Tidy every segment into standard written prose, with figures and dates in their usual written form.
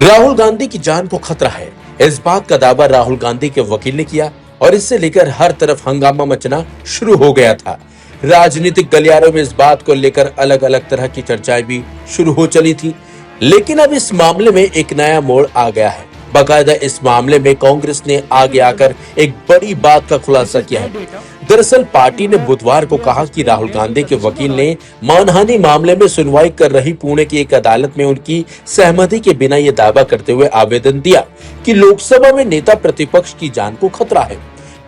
राहुल गांधी की जान को खतरा है, इस बात का दावा राहुल गांधी के वकील ने किया और इससे लेकर हर तरफ हंगामा मचना शुरू हो गया था। राजनीतिक गलियारों में इस बात को लेकर अलग अलग तरह की चर्चाएं भी शुरू हो चली थी, लेकिन अब इस मामले में एक नया मोड़ आ गया है। बाकायदा इस मामले में कांग्रेस ने आगे आकर एक बड़ी बात का खुलासा किया है। दरअसल पार्टी ने बुधवार को कहा कि राहुल गांधी के वकील ने मानहानि मामले में सुनवाई कर रही पुणे की एक अदालत में उनकी सहमति के बिना ये दावा करते हुए आवेदन दिया कि लोकसभा में नेता प्रतिपक्ष की जान को खतरा है।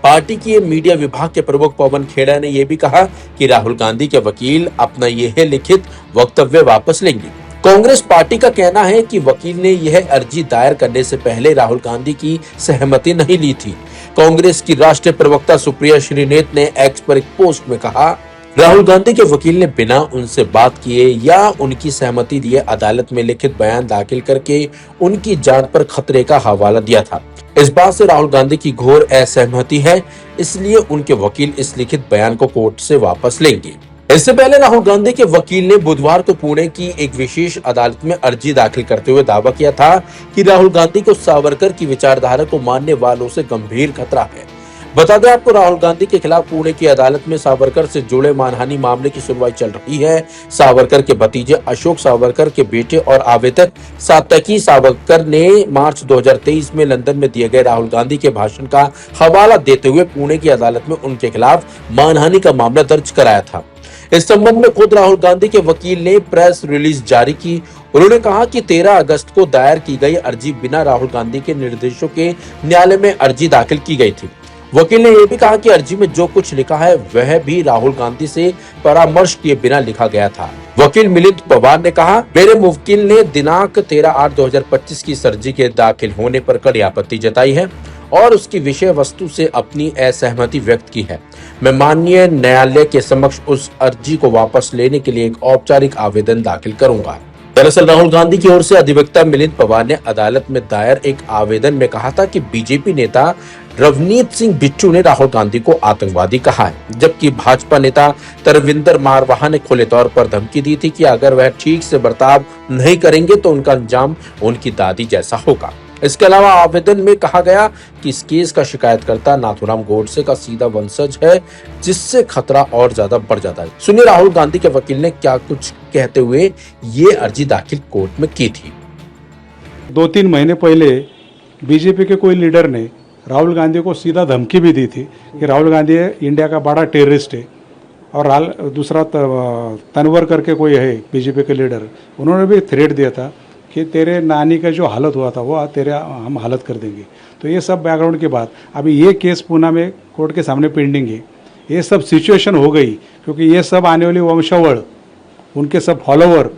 पार्टी के मीडिया विभाग के प्रमुख पवन खेड़ा ने यह भी कहा कि राहुल गांधी के वकील अपना यह लिखित वक्तव्य वापस लेंगे। कांग्रेस पार्टी का कहना है कि वकील ने यह अर्जी दायर करने से पहले राहुल गांधी की सहमति नहीं ली थी। कांग्रेस की राष्ट्रीय प्रवक्ता सुप्रिया श्रीनेत ने एक्स पर एक पोस्ट में कहा, राहुल गांधी के वकील ने बिना उनसे बात किए या उनकी सहमति दिए अदालत में लिखित बयान दाखिल करके उनकी जान पर खतरे का हवाला दिया था। इस बात से राहुल गांधी की घोर असहमति है, इसलिए उनके वकील इस लिखित बयान को कोर्ट से वापस लेंगे। इससे पहले राहुल गांधी के वकील ने बुधवार को पुणे की एक विशेष अदालत में अर्जी दाखिल करते हुए दावा किया था कि राहुल गांधी को सावरकर की विचारधारा को मानने वालों से गंभीर खतरा है। बता दें आपको, राहुल गांधी के खिलाफ पुणे की अदालत में सावरकर से जुड़े मानहानि मामले की सुनवाई चल रही है। सावरकर के भतीजे अशोक सावरकर के बेटे और आवेदक सात्यकी सावरकर ने मार्च 2023 में लंदन में दिए गए राहुल गांधी के भाषण का हवाला देते हुए पुणे की अदालत में उनके खिलाफ मानहानि का मामला दर्ज कराया था। इस संबंध में खुद राहुल गांधी के वकील ने प्रेस रिलीज जारी की। उन्होंने कहा कि 13 अगस्त को दायर की गई अर्जी बिना राहुल गांधी के निर्देशों के न्यायालय में अर्जी दाखिल की गई थी। वकील ने यह भी कहा कि अर्जी में जो कुछ लिखा है वह भी राहुल गांधी से परामर्श किए बिना लिखा गया था। वकील मिलिंद पवार ने कहा, मेरे मुवक्किल ने दिनांक 13/8/2025 की इस अर्जी के दाखिल होने पर कड़ी आपत्ति जताई है और उसकी विषय वस्तु से अपनी असहमति व्यक्त की है। मैं माननीय न्यायालय के समक्ष उस अर्जी को वापस लेने के लिए एक औपचारिक आवेदन दाखिल करूंगा। दरअसल राहुल गांधी की ओर से अधिवक्ता मिलिंद पवार ने अदालत में दायर एक आवेदन में कहा था कि बीजेपी नेता रवनीत सिंह बिट्टू ने राहुल गांधी को आतंकवादी कहा है, जबकि भाजपा नेता तरविंदर मारवाहा ने खुले तौर पर धमकी दी थी कि अगर वह ठीक से बर्ताव नहीं करेंगे तो उनका अंजाम उनकी दादी जैसा होगा। इसके अलावा आवेदन में कहा गया कि इस केस का शिकायतकर्ता नाथूराम गोडसे का सीधा वंशज है, जिससे खतरा और ज्यादा बढ़ जाता है। सुनिए राहुल गांधी के वकील ने क्या कुछ कहते हुए ये अर्जी दाखिल कोर्ट में की थी। 2-3 महीने पहले बीजेपी के कोई लीडर ने राहुल गांधी को सीधा धमकी भी दी थी कि राहुल गांधी इंडिया का बड़ा टेररिस्ट है। और दूसरा तनवर करके कोई है बीजेपी के लीडर, उन्होंने भी थ्रेट दिया था कि तेरे नानी का जो हालत हुआ था वो तेरे हम हालत कर देंगे। तो ये सब बैकग्राउंड के बाद अभी ये केस पुणे में कोर्ट के सामने पेंडिंग है। ये सब सिचुएशन हो गई क्योंकि ये सब आने वाली वंशावळ, उनके सब फॉलोवर,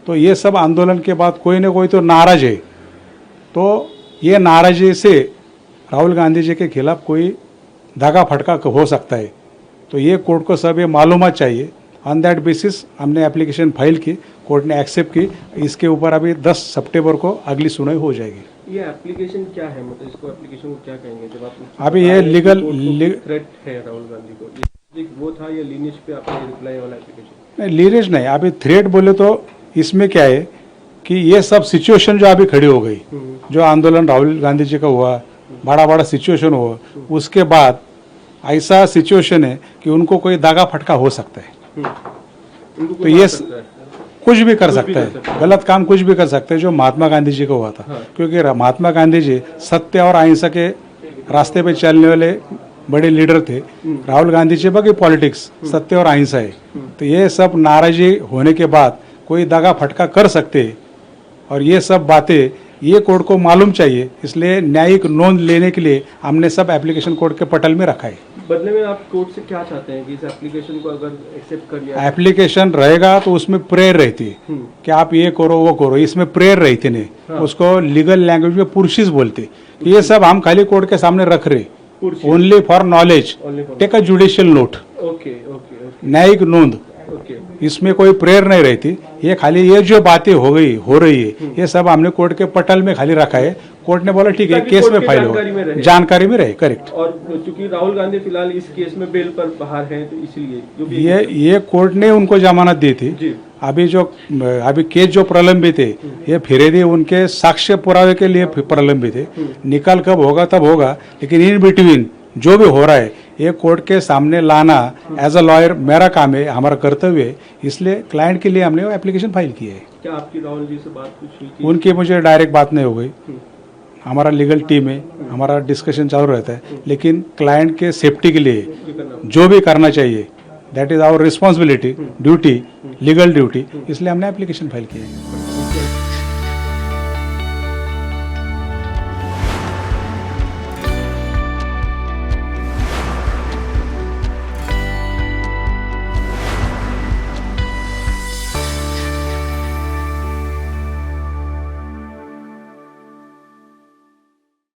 तो ये सब आंदोलन के बाद कोई ना कोई तो नाराज है। तो ये नाराजी से राहुल गांधी जी के खिलाफ कोई धागा फटका हो सकता है। तो ये कोर्ट को सब ये मालूमात चाहिए। ऑन दैट बेसिस हमने एप्लीकेशन फाइल की, कोर्ट ने एक्सेप्ट की। इसके ऊपर अभी 10 सितंबर को अगली सुनवाई हो जाएगी। ये एप्लीकेशन क्या है, मतलब इसको एप्लीकेशन को क्या कहेंगे? जब आप अभी ये लीगल थ्रेट है राहुल गांधी को, ये वो था या लीनेज पे आपने रिप्लाई वाला एप्लीकेशन? नहीं, लीनेज नहीं, अभी थ्रेट बोले तो इसमें क्या है कि ये सब सिचुएशन जो अभी खड़ी हो गई, जो आंदोलन राहुल गांधी जी का हुआ, बड़ा सिचुएशन हुआ, उसके बाद ऐसा सिचुएशन है कि उनको कोई दागा फटका हो सकता है। तो ये कुछ भी कर सकता है, गलत काम कुछ भी कर सकते हैं, जो महात्मा गांधी जी को हुआ था। क्योंकि महात्मा गांधी जी सत्य और अहिंसा के रास्ते पे चलने वाले बड़े लीडर थे। राहुल गांधी जी बाकी पॉलिटिक्स सत्य और अहिंसा है। तो ये सब नाराजी होने के बाद कोई दागा फटका कर सकते हैं और ये सब बातें ये कोर्ट को मालूम चाहिए। इसलिए न्यायिक नोंद लेने के लिए हमने सब एप्लीकेशन कोर्ट के पटल में रखा है। बदले में आप कोर्ट से क्या चाहते हैं कि इस एप्लीकेशन को अगर एक्सेप्ट कर लिया? एप्लीकेशन रहेगा तो उसमें प्रेयर रहती है कि आप ये करो वो करो, इसमें प्रेयर रहती नहीं। हाँ। उसको लीगल लैंग्वेज में पुरशिस बोलते। ये सब हम खाली कोर्ट के सामने रख रहे, only for knowledge, take a judicial note, न्यायिक नोंद। इसमें कोई प्रेयर नहीं रहती। ये खाली ये जो बातें हो रही है ये सब हमने कोर्ट के पटल में खाली रखा है। कोर्ट ने बोला ठीक है, केस में फाइल हो, जानकारी में रहे। करेक्ट। और क्योंकि राहुल गांधी फिलहाल इस केस में बेल पर बाहर हैं, तो इसलिए ये कोर्ट ने उनको जमानत दी थी अभी केस जो प्रलंबित है ये फिर उनके साक्ष्य पुरावे के लिए प्रलंबित है। निकाल कब होगा तब होगा, लेकिन इन बिटवीन जो भी हो रहा है ये कोर्ट के सामने लाना एज अ लॉयर मेरा काम है, हमारा कर्तव्य है। इसलिए क्लाइंट के लिए हमने वो एप्लीकेशन फाइल की है। क्या आपकी राहुल जी से बात कुछ हुई थी? उनकी मुझे डायरेक्ट बात नहीं हो गई। हमारा लीगल टीम है, हमारा डिस्कशन चालू रहता है, लेकिन क्लाइंट के सेफ्टी के लिए जो भी करना चाहिए that is our responsibility, duty, legal duty, इसलिए हमने एप्लीकेशन फाइल की है।